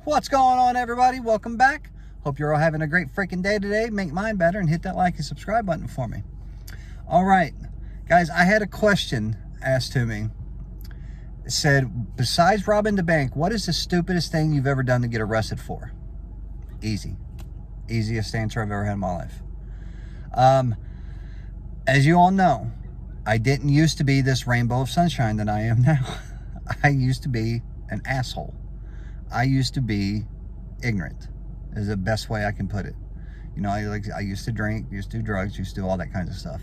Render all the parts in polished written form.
What's going on, everybody? Welcome back. Hope you're all having a great freaking day today. Make mine better and hit that like and subscribe button for me. All right, guys, I had a question asked to me. It said, besides robbing the bank, what is the stupidest thing you've ever done to get arrested for? Easy. Easiest answer I've ever had in my life. As you all know, I didn't used to be this rainbow of sunshine that I am now. I used to be an asshole. I used to be ignorant, is the best way I can put it. You know, I used to drink, used to do drugs, used to do all that kind of stuff.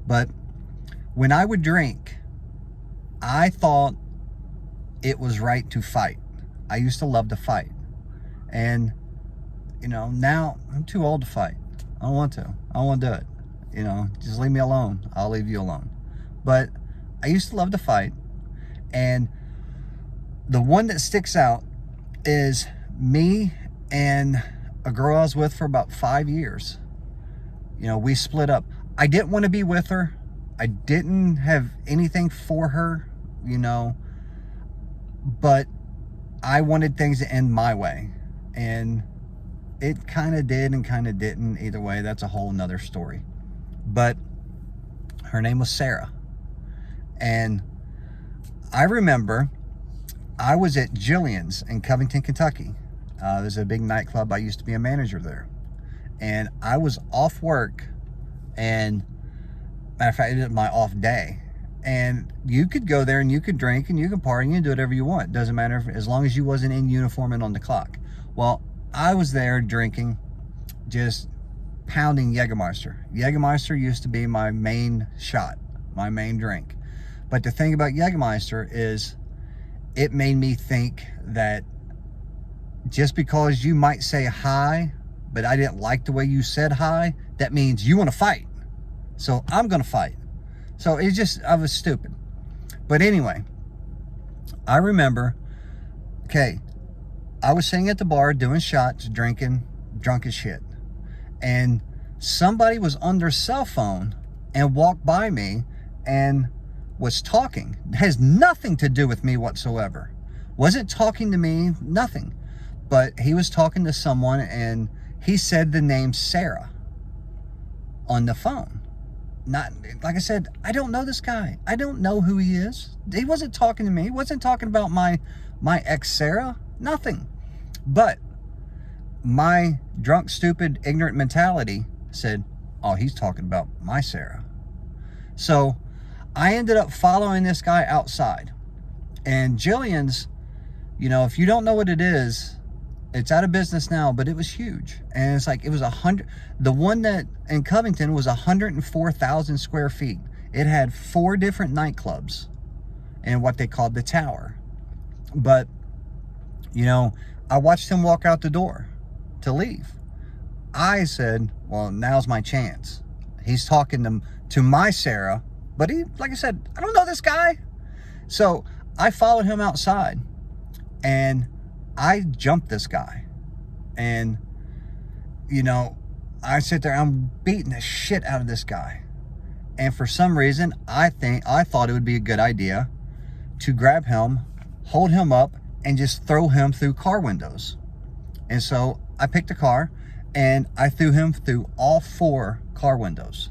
But when I would drink, I thought it was right to fight. I used to love to fight. And, you know, now I'm too old to fight. I don't want to. I don't want to do it. You know, just leave me alone. I'll leave you alone. But I used to love to fight. And the one that sticks out is me and a girl I was with for about 5 years. You know, we split up. I didn't want to be with her. I didn't have anything for her, you know, but I wanted things to end my way. And it kind of did and kind of didn't. Either way, that's a whole nother story. But her name was Sarah. And I remember I was at Jillian's in Covington, Kentucky. There's a big nightclub. I used to be a manager there. And I was off work, and matter of fact, it was my off day. And you could go there and you could drink and you could party and do whatever you want. Doesn't matter as long as you wasn't in uniform and on the clock. Well, I was there drinking, just pounding Jägermeister. Jägermeister used to be my main shot, my main drink. But the thing about Jägermeister is it made me think that just because you might say hi, but I didn't like the way you said hi, that means you want to fight. So I'm going to fight. So it's just, I was stupid. But anyway, I remember, okay, I was sitting at the bar doing shots, drinking, drunk as shit. And somebody was on their cell phone and walked by me and was talking. It has nothing to do with me whatsoever. Wasn't talking to me, nothing. But he was talking to someone and he said the name Sarah on the phone. Not, like I said, I don't know this guy. I don't know who he is. He wasn't talking to me. He wasn't talking about my ex Sarah. Nothing. But my drunk, stupid, ignorant mentality said, oh, he's talking about my Sarah. So I ended up following this guy outside. And Jillian's, you know, if you don't know what it is, it's out of business now, but it was huge. And it's like, it was 100, the one that in Covington was 104,000 square feet. It had 4 different nightclubs and what they called the Tower. But, you know, I watched him walk out the door to leave. I said, well, now's my chance. He's talking to my Sarah, but he, like I said, I don't know this guy. So I followed him outside and I jumped this guy. And, you know, I sit there, I'm beating the shit out of this guy. And for some reason, I thought it would be a good idea to grab him, hold him up, and just throw him through car windows. And so I picked a car and I threw him through all 4 car windows.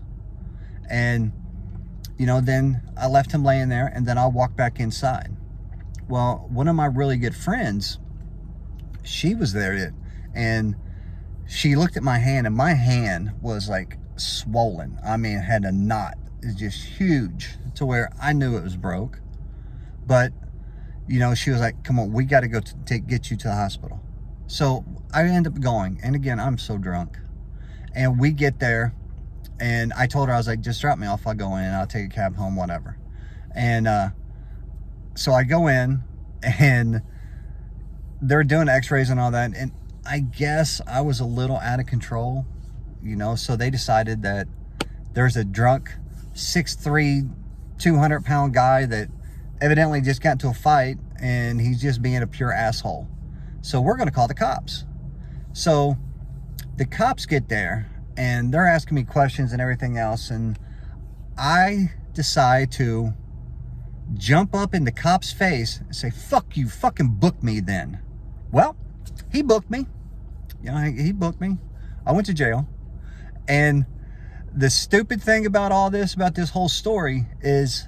And, you know, then I left him laying there and then I walked back inside. Well, one of my really good friends, she was there and she looked at my hand and my hand was like swollen. I mean, it had a knot. It's just huge to where I knew it was broke. But, you know, she was like, come on, we got to go get you to the hospital. So I ended up going. And again, I'm so drunk. And we get there and I told her, I was like, just drop me off. I'll go in and I'll take a cab home, whatever. And so I go in and they're doing x-rays and all that. And I guess I was a little out of control, you know, so they decided that there's a drunk 6'3", 200-pound guy that evidently just got into a fight and he's just being a pure asshole. So we're going to call the cops. So the cops get there and they're asking me questions and everything else. And I decide to jump up in the cop's face and say, fuck you, fucking book me then. Well, he booked me. You know, he booked me. I went to jail. And the stupid thing about all this, about this whole story is,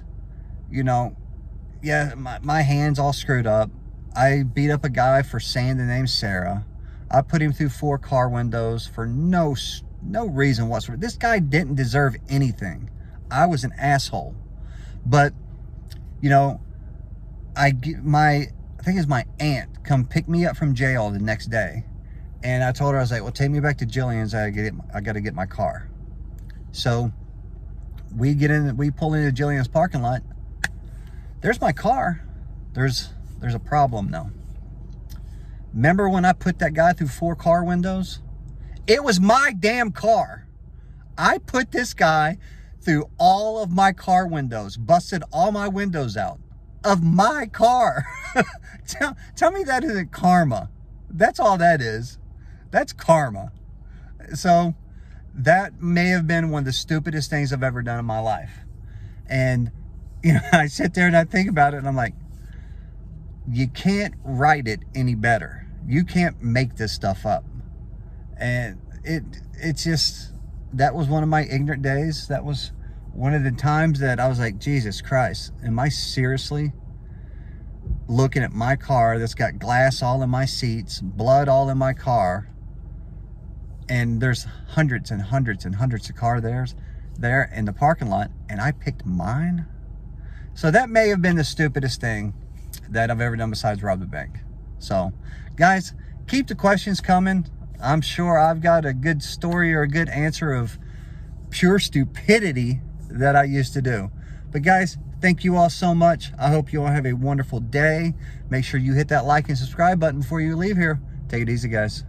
you know, yeah, my hand's all screwed up. I beat up a guy for saying the name Sarah. I put him through 4 car windows for no reason whatsoever. This guy didn't deserve anything. I was an asshole. But, you know, I think it's my aunt come pick me up from jail the next day. And I told her, I was like, well, take me back to Jillian's. I got to get my car. So we pull into Jillian's parking lot. There's my car. There's a problem though. Remember when I put that guy through 4 car windows? It was my damn car. I put this guy through all of my car windows, busted all my windows out of my car. Tell me that isn't karma. That's all that is. That's karma. So that may have been one of the stupidest things I've ever done in my life. And, you know, I sit there and I think about it and I'm like, you can't write it any better. You can't make this stuff up. And it's just, that was one of my ignorant days. That was one of the times that I was like, Jesus Christ, am I seriously looking at my car that's got glass all in my seats, blood all in my car, and there's hundreds and hundreds and hundreds of cars there in the parking lot, and I picked mine? So that may have been the stupidest thing that I've ever done besides rob the bank. So, guys, keep the questions coming. I'm sure I've got a good story or a good answer of pure stupidity that I used to do. But guys, thank you all so much. I hope you all have a wonderful day. Make sure you hit that like and subscribe button before you leave here. Take it easy, guys.